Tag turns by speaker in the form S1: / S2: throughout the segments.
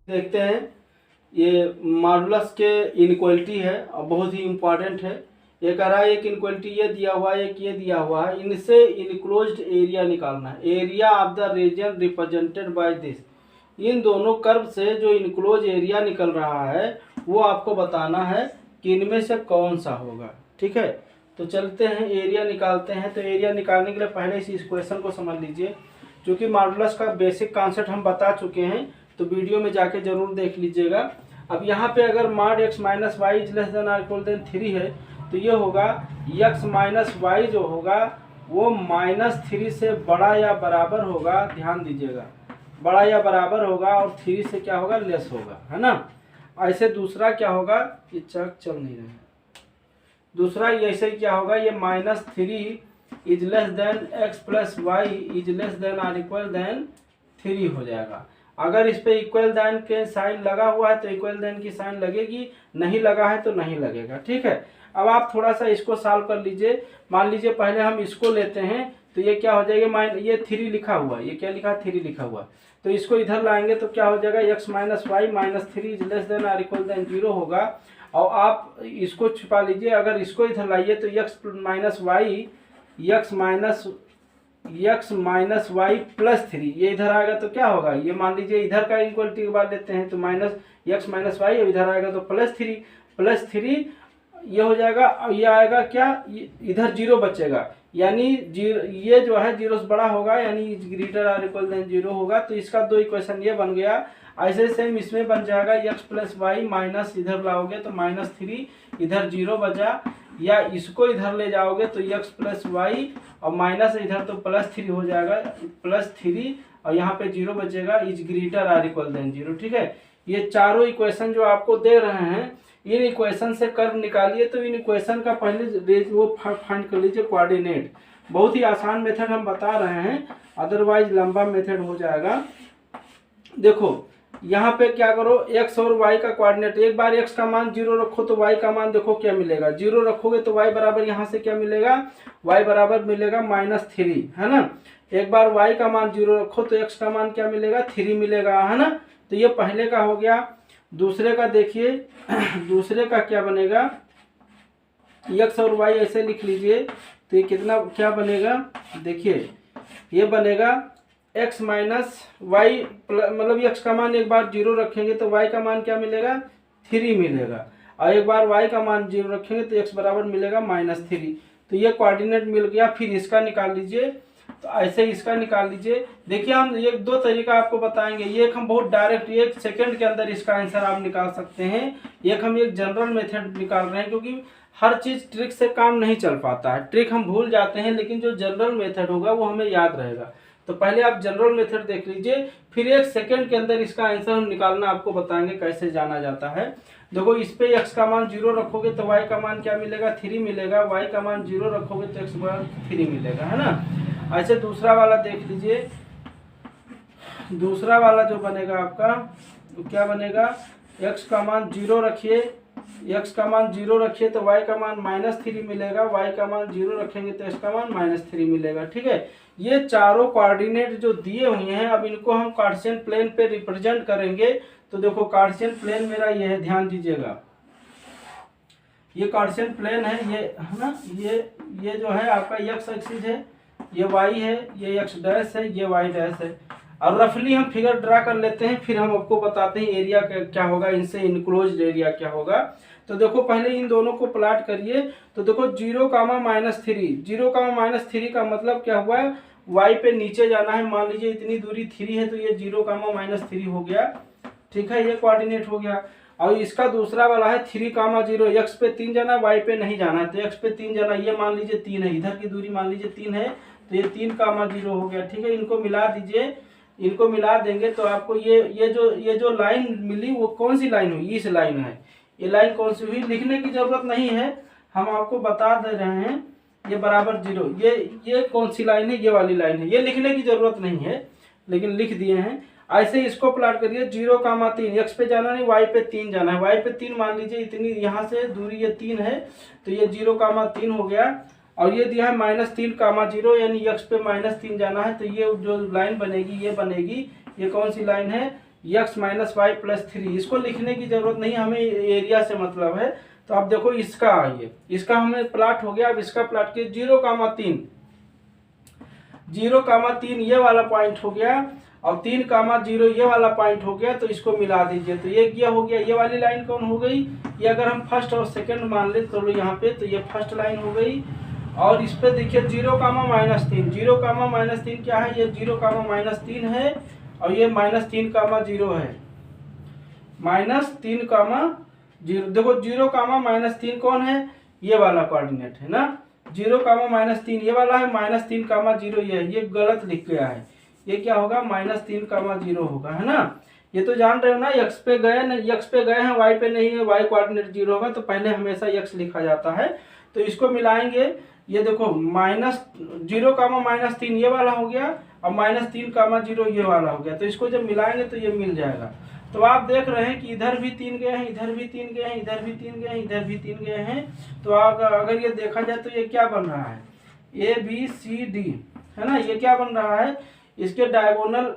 S1: देखते हैं ये मॉडुलस के इनइक्वालिटी है और बहुत ही इम्पॉर्टेंट है। ये कह रहा है एक इनइक्वालिटी ये दिया हुआ है, एक ये दिया हुआ है, इनसे इनक्लोज्ड एरिया निकालना है। Area of the region represented by this, इन दोनों कर्व से जो इनक्लोज एरिया निकल रहा है वो आपको बताना है कि इनमें से कौन सा होगा। ठीक है, तो चलते हैं एरिया निकालते हैं। तो एरिया निकालने के लिए पहले इस इक्वेशन को समझ लीजिए। क्योंकि मॉडुलस का बेसिक कॉन्सेप्ट हम बता चुके हैं तो वीडियो में जाके जरूर देख लीजिएगा। अब यहाँ पे अगर mod x minus Y is less than or equal than 3 है तो ये होगा x माइनस वाई जो होगा वो -3 से बड़ा या बराबर होगा। ध्यान दीजिएगा, बड़ा या बराबर होगा और 3 से क्या होगा, लेस होगा, है ना। ऐसे दूसरा क्या होगा, ये चक चल नहीं रहा है। दूसरा ऐसे क्या होगा, ये -3 is less than x plus Y is less than or equal than 3 हो जाएगा। अगर इस पे इक्वल देन के साइन लगा हुआ है तो इक्वल देन की साइन लगेगी, नहीं लगा है तो नहीं लगेगा। ठीक है, अब आप थोड़ा सा इसको सॉल्व कर लीजिए। मान लीजिए पहले हम इसको लेते हैं तो ये क्या हो जाएगा, ये 3 लिखा हुआ है, ये क्या लिखा है, 3 लिखा हुआ है। तो इसको इधर लाएंगे तो क्या हो जाएगा, x minus Y -3 is less than or equal than 0 होगा। और आप इसको छिपा लीजिए, अगर इसको इधर लाइए तो x माइनस वाई +3 ये इधर आएगा तो क्या होगा, ये मान लीजिए इधर का इक्वलिटी के बाद लेते हैं तो -x माइनस वाई, इधर आएगा तो +3 ये हो जाएगा। और ये आएगा क्या, इधर 0 बचेगा, यानी ये जो है 0 से बड़ा होगा, यानी ग्रेटर आर इक्वल देन 0 होगा। तो इसका 2 इक्वेशन ये बन गया। ऐसे सेम इसमें बन जाएगा x प्लस वाई माइनस इधर लाओगे तो -3 इधर 0 बचा, या इसको इधर ले जाओगे तो x प्लस वाई और माइनस इधर तो +3 हो जाएगा, +3 और यहाँ पे 0 बचेगा, is greater or equal than 0। ठीक है, ये चारों इक्वेशन जो आपको दे रहे हैं इन इक्वेशन से कर्व निकालिए। तो इन इक्वेशन का पहले वो फाइंड कर लीजिए कोऑर्डिनेट। बहुत ही आसान मेथड हम बता रहे हैं, अदरवाइज लंबा मेथड हो जाएगा। देखो यहाँ पे क्या करो, x और y का कोऑर्डिनेट, एक बार x का मान 0 रखो तो y का मान देखो क्या मिलेगा, 0 रखोगे तो y बराबर यहाँ से क्या मिलेगा, y बराबर मिलेगा -3, है ना। एक बार y का मान 0 रखो तो x का मान क्या मिलेगा, 3 मिलेगा, है ना। तो ये पहले का हो गया। दूसरे का देखिए, दूसरे का क्या बनेगा, x और y ऐसे लिख लीजिए तो ये कितना क्या बनेगा, देखिए ये बनेगा x माइनस वाई, मतलब x का मान एक बार 0 रखेंगे तो y का मान क्या मिलेगा, 3 मिलेगा, और एक बार y का मान 0 रखेंगे तो x बराबर मिलेगा -3। तो ये कोऑर्डिनेट मिल गया। फिर इसका निकाल लीजिए, तो ऐसे इसका निकाल लीजिए। देखिए हम ये 2 तरीका आपको बताएंगे, एक हम बहुत डायरेक्ट 1 सेकंड के अंदर इसका आंसर आप निकाल सकते हैं, एक हम एक जनरल मेथड निकाल रहे हैं, क्योंकि हर चीज़ ट्रिक से काम नहीं चल पाता है, ट्रिक हम भूल जाते हैं, लेकिन जो जनरल मेथड होगा वो हमें याद रहेगा। तो पहले आप जनरल मेथड देख लीजिए, फिर 1 सेकंड के अंदर इसका आंसर हम निकालना आपको बताएंगे कैसे जाना जाता है। देखो इस पे x का मान 0 रखोगे तो y का मान क्या मिलेगा, 3 मिलेगा, y का मान 0 रखोगे तो x का मान 3 मिलेगा, है ना। ऐसे दूसरा वाला देख लीजिए, दूसरा वाला जो बनेगा आपका तो क्या बनेगा, x का मान 0 रखिए, x का मान 0 रखिए तो y का मान -3 मिलेगा, y का मान 0 रखेंगे तो x का मान -3 मिलेगा। ठीक है, ये चारों कोऑर्डिनेट जो दिए हुए हैं, अब इनको हम कार्टेशियन प्लेन पे रिप्रेजेंट करेंगे। तो देखो कार्टेशियन प्लेन मेरा ये है, ध्यान दीजिएगा, ये कार्टेशियन प्लेन है, ये है ना, ये जो है आपका x एक्सिस है, ये y है, ये x डैश है, ये y डैश है। और रफली हम फिगर ड्रा कर लेते हैं, फिर हम आपको बताते हैं एरिया क्या होगा, इनसे इनक्लोज्ड एरिया क्या होगा। तो देखो पहले इन दोनों को प्लाट करिए। तो देखो 0, -3, 0, का मतलब क्या हुआ है, y पे नीचे जाना है। मान लीजिए इतनी दूरी 3 है तो ये 0, -3 हो गया। ठीक है, ये कोऑर्डिनेट हो गया। और इसका दूसरा वाला है 3, 0, x पे 3 जाना है, y पे नहीं जाना है, तो x पे 3 जाना है, ये मान लीजिए 3 है, इधर की दूरी मान लीजिए 3 है, तो ये 3, 0 हो गया। ठीक है, इनको मिला दीजिए, इनको मिला देंगे तो आपको ये जो लाइन मिली वो कौन सी लाइन हुई, इस लाइन है। ये लाइन कौन सी हुई, लिखने की जरूरत नहीं है, हम आपको बता दे रहे हैं, ये बराबर 0, ये कौन सी लाइन है, ये वाली लाइन है, ये लिखने की जरूरत नहीं है, लेकिन लिख दिए हैं। ऐसे इसको प्लाट करिए, 0, 3, x पे जाना नहीं, y पे 3 जाना है, y पे 3 मान लीजिए इतनी यहाँ से दूरी ये 3 है, तो ये 0, 3 हो गया। और ये दिया है -3, 0, यानी x पे -3 जाना है, तो ये जो लाइन बनेगी ये बनेगी, ये कौन सी लाइन है, x माइनस वाई प्लस 3। इसको लिखने की जरूरत नहीं, हमें एरिया से मतलब है। तो अब देखो इसका आइए, इसका हमें प्लाट हो गया। अब इसका प्लाट के 0,3 0,3 ये वाला पॉइंट हो गया और 3,0 ये वाला पॉइंट हो गया। तो इसको मिला दीजिए, तो ये हो गया। ये वाली लाइन कौन हो गई? ये अगर हम फर्स्ट और सेकंड मान ले तो यहाँ पे, तो ये फर्स्ट लाइन हो गई। और इस पे देखिए 0,-3 0,-3 क्या है? ये 0,-3 है और ये -3,0 है। -3,0 देखो 0,-3 कौन है? ये वाला कोऑर्डिनेट है ना। 0,-3 ये वाला है, -3,0 ये गलत लिख गया है। ये क्या होगा? -3,0 होगा, है ना। ये तो जान रहे हो ना, x पे गए ना, x पे गए हैं, y पे नहीं है, y कोऑर्डिनेट 0 होगा। तो पहले हमेशा x लिखा जाता है। तो इसको मिलाएंगे, ये देखो -0,-3 ये वाला हो गया और -3,0 ये वाला हो गया। तो इसको जब मिलाएंगे तो ये मिल जाएगा। तो आप देख रहे हैं कि इधर भी 3 गए हैं, इधर भी 3 गए हैं, इधर भी 3 गए हैं, इधर भी 3 गए हैं। तो अगर ये देखा जाए तो ये क्या बन रहा है? ABCD, है ना। ये क्या बन रहा है? इसके डायगोनल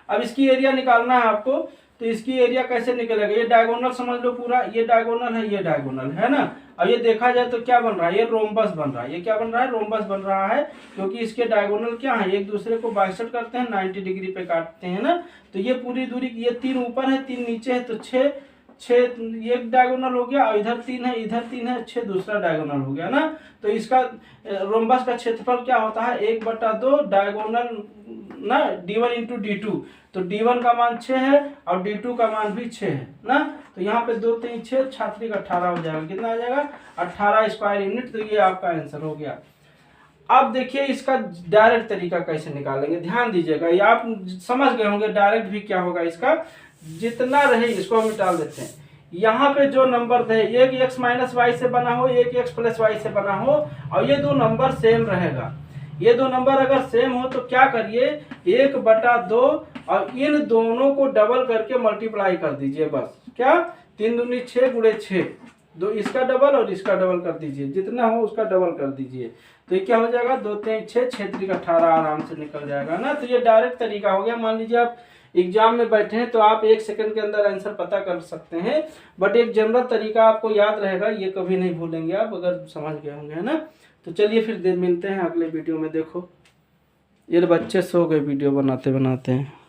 S1: अब इसकी एरिया निकालना है आपको। तो इसकी एरिया कैसे निकलेगा? ये डायगोनल समझ लो पूरा, ये डायगोनल है, ये डायगोनल है ना। अब ये देखा जाए तो क्या बन रहा है? ये रोम्बस बन रहा है। ये क्या बन रहा है? रोम्बस बन रहा है, क्योंकि इसके डायगोनल क्या है? एक दूसरे को बाइसेक्ट करते हैं, 90 डिग्री पे काटते हैं ना। तो ये पूरी दूरी, ये 3 ऊपर है, 3 नीचे है, तो 6 एक डायगोनल हो गया और इधर 3 है, इधर 3 है, 6 दूसरा डायगोनल हो गया ना। तो इसका रोम्बस का क्षेत्रफल क्या होता है? 1/2 डायगोनल ना, D1 × D2। तो D1 का मान 6 है और D2 का मान भी 6 है ना। तो यहाँ पे 2 3 6 छात्री का 18 हो जाएगा। कितना आ जाएगा? 18 स्क्वायर यूनिट। तो ये आपका आंसर हो गया। अब देखिए इसका डायरेक्ट तरीका कैसे निकालेंगे, ध्यान दीजिएगा। ये आप समझ गए होंगे डायरेक्ट भी क्या होगा इसका। जितना रहे इसको हम मिटा देते हैं। यहाँ पे जो नंबर थे, एक x माइनस वाई से बना हो, एक x प्लस वाई से बना हो, और ये दो नंबर सेम रहेगा। ये दो नंबर अगर सेम हो तो क्या करिए? 1/2 और इन दोनों को डबल करके मल्टीप्लाई कर दीजिए बस। क्या? 3 दूनी 6 गुणे 6, दो इसका डबल और इसका डबल कर दीजिए, जितना हो उसका डबल कर दीजिए। तो ये क्या हो जाएगा? 2 3 6 6 3 18 आराम से निकल जाएगा ना। तो ये डायरेक्ट तरीका हो गया। मान लीजिए आप एग्जाम में बैठे हैं तो आप 1 सेकंड के अंदर आंसर पता कर सकते हैं, बट एक जनरल तरीका आपको याद रहेगा, ये कभी नहीं भूलेंगे आप अगर समझ गए होंगे, है ना। तो चलिए फिर मिलते हैं अगले वीडियो में। देखो ये बच्चे सो गए वीडियो बनाते बनाते हैं।